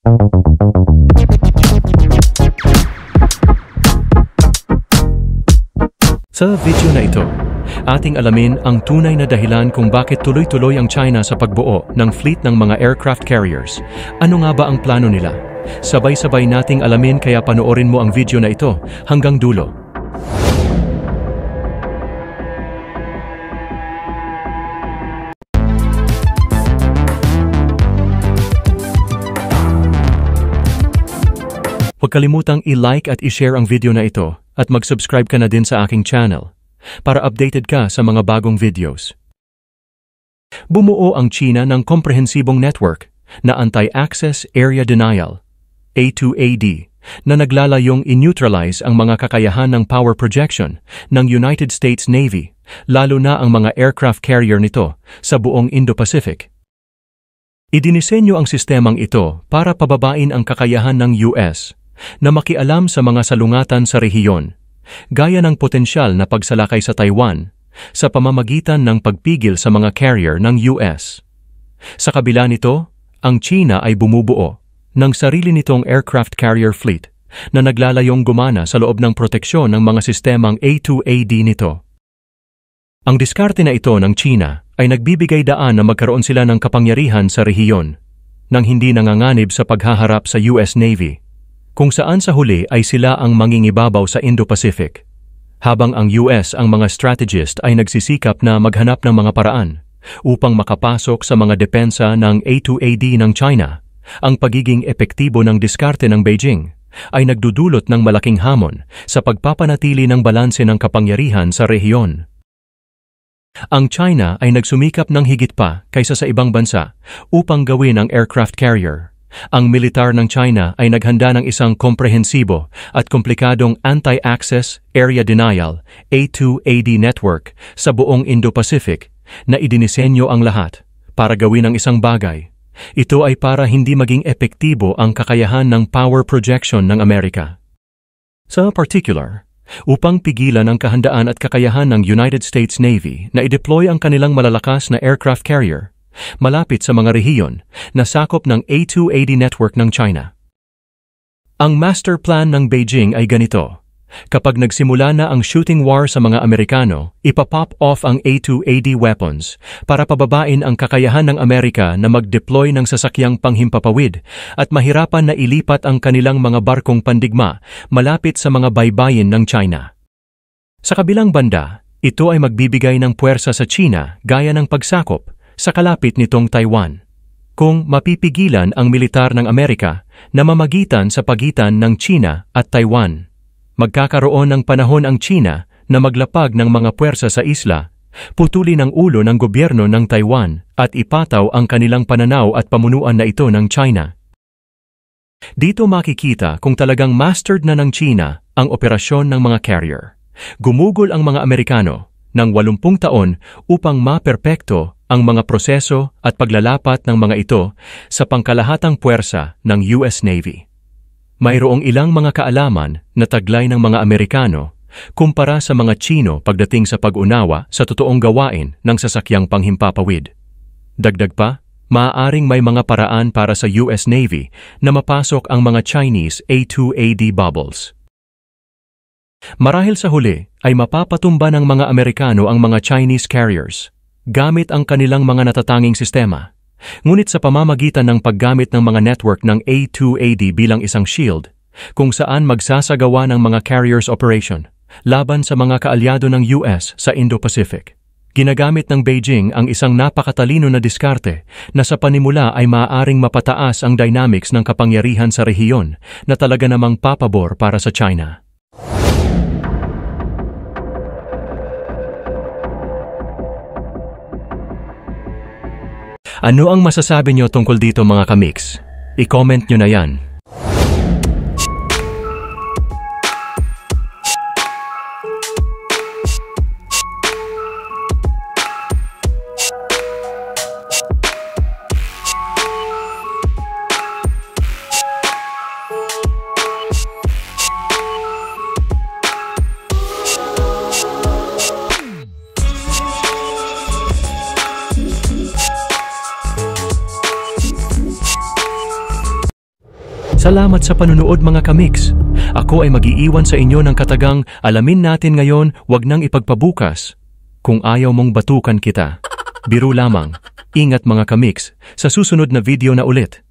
Sa video na ito, ating alamin ang tunay na dahilan kung bakit tuloy-tuloy ang China sa pagbuo ng fleet ng mga aircraft carriers. Ano nga ba ang plano nila? Sabay-sabay nating alamin, kaya panoorin mo ang video na ito hanggang dulo. Huwag kalimutang i-like at i-share ang video na ito at mag-subscribe ka na din sa aking channel para updated ka sa mga bagong videos. Bumuo ang China ng komprehensibong network na Anti-Access Area Denial, A2AD, na naglalayong i-neutralize ang mga kakayahan ng power projection ng United States Navy, lalo na ang mga aircraft carrier nito sa buong Indo-Pacific. Idinisenyo ang sistemang ito para pababain ang kakayahan ng US na makialam sa mga salungatan sa rehiyon, gaya ng potensyal na pagsalakay sa Taiwan sa pamamagitan ng pagpigil sa mga carrier ng US. Sa kabila nito, ang China ay bumubuo ng sarili nitong aircraft carrier fleet na naglalayong gumana sa loob ng proteksyon ng mga sistemang A2AD nito. Ang diskarte na ito ng China ay nagbibigay daan na magkaroon sila ng kapangyarihan sa rehiyon nang hindi nanganganib sa paghaharap sa US Navy, kung saan sa huli ay sila ang mangingibabaw sa Indo-Pacific, habang ang US ang mga strategist ay nagsisikap na maghanap ng mga paraan upang makapasok sa mga depensa ng A2AD ng China. Ang pagiging epektibo ng diskarte ng Beijing ay nagdudulot ng malaking hamon sa pagpapanatili ng balanse ng kapangyarihan sa rehiyon. Ang China ay nagsumikap ng higit pa kaysa sa ibang bansa upang gawin ang aircraft carrier. Ang militar ng China ay naghanda ng isang komprehensibo at komplikadong Anti-Access Area Denial, A2AD network sa buong Indo-Pacific na idinisenyo ang lahat para gawin ang isang bagay. Ito ay para hindi maging epektibo ang kakayahan ng power projection ng Amerika. Sa particular, upang pigilan ang kahandaan at kakayahan ng United States Navy na i-deploy ang kanilang malalakas na aircraft carrier malapit sa mga rehiyon na sakop ng A2AD network ng China. Ang master plan ng Beijing ay ganito. Kapag nagsimula na ang shooting war sa mga Amerikano, ipapop off ang A2AD weapons para pababain ang kakayahan ng Amerika na mag-deploy ng sasakyang panghimpapawid at mahirapan na ilipat ang kanilang mga barkong pandigma malapit sa mga baybayin ng China. Sa kabilang banda, ito ay magbibigay ng puwersa sa China gaya ng pagsakop sa kalapit nitong Taiwan, kung mapipigilan ang militar ng Amerika na mamagitan sa pagitan ng China at Taiwan. Magkakaroon ng panahon ang China na maglapag ng mga puwersa sa isla, putulin ang ulo ng gobyerno ng Taiwan at ipataw ang kanilang pananaw at pamunuan na ito ng China. Dito makikita kung talagang mastered na ng China ang operasyon ng mga carrier. Gumugol ang mga Amerikano ng 80 taon upang maperpekto ang mga proseso at paglalapat ng mga ito sa pangkalahatang puwersa ng US Navy. Mayroong ilang mga kaalaman na taglay ng mga Amerikano kumpara sa mga Chino pagdating sa pag-unawa sa totoong gawain ng sasakyang panghimpapawid. Dagdag pa, maaaring may mga paraan para sa US Navy na mapasok ang mga Chinese A2AD bubbles. Marahil sa huli ay mapapatumba ng mga Amerikano ang mga Chinese carriers gamit ang kanilang mga natatanging sistema. Ngunit sa pamamagitan ng paggamit ng mga network ng A2AD bilang isang shield, kung saan magsasagawa ng mga carriers operation laban sa mga kaalyado ng US sa Indo-Pacific. Ginagamit ng Beijing ang isang napakatalino na diskarte na sa panimula ay maaaring mapataas ang dynamics ng kapangyarihan sa rehiyon na talaga namang papabor para sa China. Ano ang masasabi nyo tungkol dito mga kamix? I-comment nyo na yan. Salamat sa panunood mga kamix. Ako ay mag-iiwan sa inyo ng katagang alamin natin ngayon, wag nang ipagpabukas. Kung ayaw mong batukan kita. Biro lamang. Ingat mga kamix, sa susunod na video na ulit.